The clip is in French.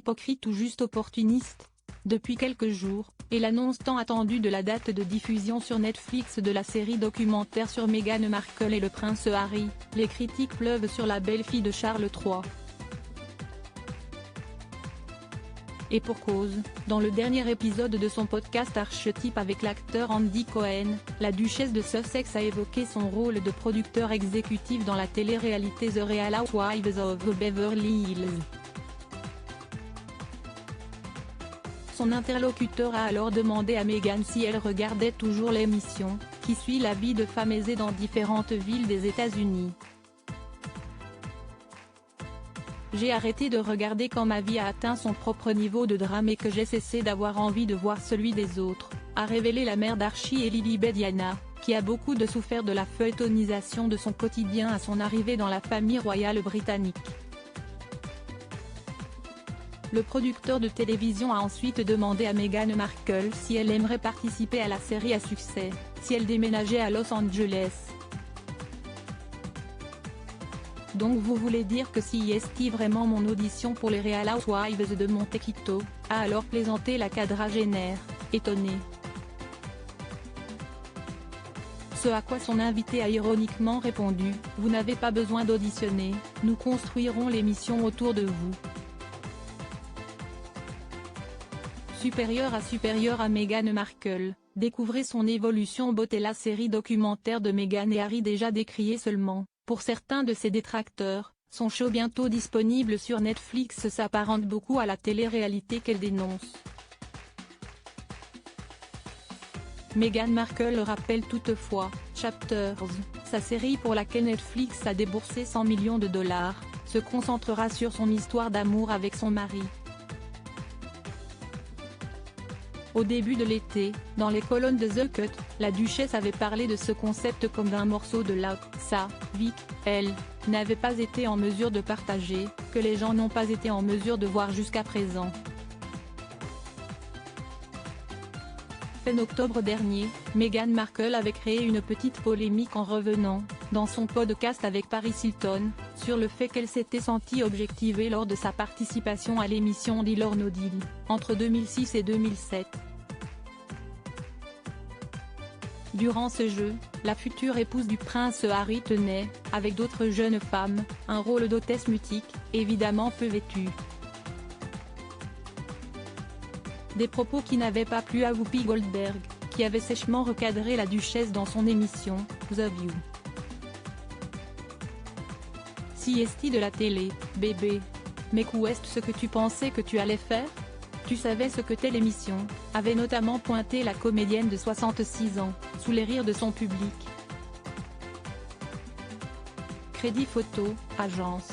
hypocrite ou juste opportuniste? Depuis quelques jours, et l'annonce tant attendue de la date de diffusion sur Netflix de la série documentaire sur Meghan Markle et le prince Harry, les critiques pleuvent sur la belle-fille de Charles III. Et pour cause, dans le dernier épisode de son podcast Archetype avec l'acteur Andy Cohen, la duchesse de Sussex a évoqué son rôle de producteur exécutif dans la télé-réalité The Real Housewives of Beverly Hills. Son interlocuteur a alors demandé à Meghan si elle regardait toujours l'émission, qui suit la vie de femmes aisées dans différentes villes des États-Unis. J'ai arrêté de regarder quand ma vie a atteint son propre niveau de drame et que j'ai cessé d'avoir envie de voir celui des autres, a révélé la mère d'Archie et Lilibet Diana, qui a beaucoup souffert de la feuilletonisation de son quotidien à son arrivée dans la famille royale britannique. Le producteur de télévision a ensuite demandé à Meghan Markle si elle aimerait participer à la série à succès, si elle déménageait à Los Angeles. Donc vous voulez dire que si est vraiment mon audition pour les Real Housewives de Montequito, a alors plaisanté la quadragénaire, étonnée. Ce à quoi son invité a ironiquement répondu, « Vous n'avez pas besoin d'auditionner, nous construirons l'émission autour de vous ». Supérieure à Meghan Markle, découvrez son évolution beauté. La série documentaire de Meghan et Harry déjà décriée seulement, pour certains de ses détracteurs, son show bientôt disponible sur Netflix s'apparente beaucoup à la télé-réalité qu'elle dénonce. Meghan Markle rappelle toutefois, Chapters, sa série pour laquelle Netflix a déboursé 100 millions de dollars, se concentrera sur son histoire d'amour avec son mari. Au début de l'été, dans les colonnes de The Cut, la duchesse avait parlé de ce concept comme d'un morceau de sa vie qu'elle n'avait pas été en mesure de partager, que les gens n'ont pas été en mesure de voir jusqu'à présent. Fin octobre dernier, Meghan Markle avait créé une petite polémique en revenant, dans son podcast avec Paris Hilton, sur le fait qu'elle s'était sentie objectivée lors de sa participation à l'émission Deal or No Deal, entre 2006 et 2007. Durant ce jeu, la future épouse du prince Harry tenait, avec d'autres jeunes femmes, un rôle d'hôtesse mutique, évidemment peu vêtue. Des propos qui n'avaient pas plu à Whoopi Goldberg, qui avait sèchement recadré la duchesse dans son émission, The View. Si esti de la télé, bébé. Mais qu'est-ce ce que tu pensais que tu allais faire? Tu savais ce que t'es l'émission, avait notamment pointé la comédienne de 66 ans, sous les rires de son public. Crédit photo, agence.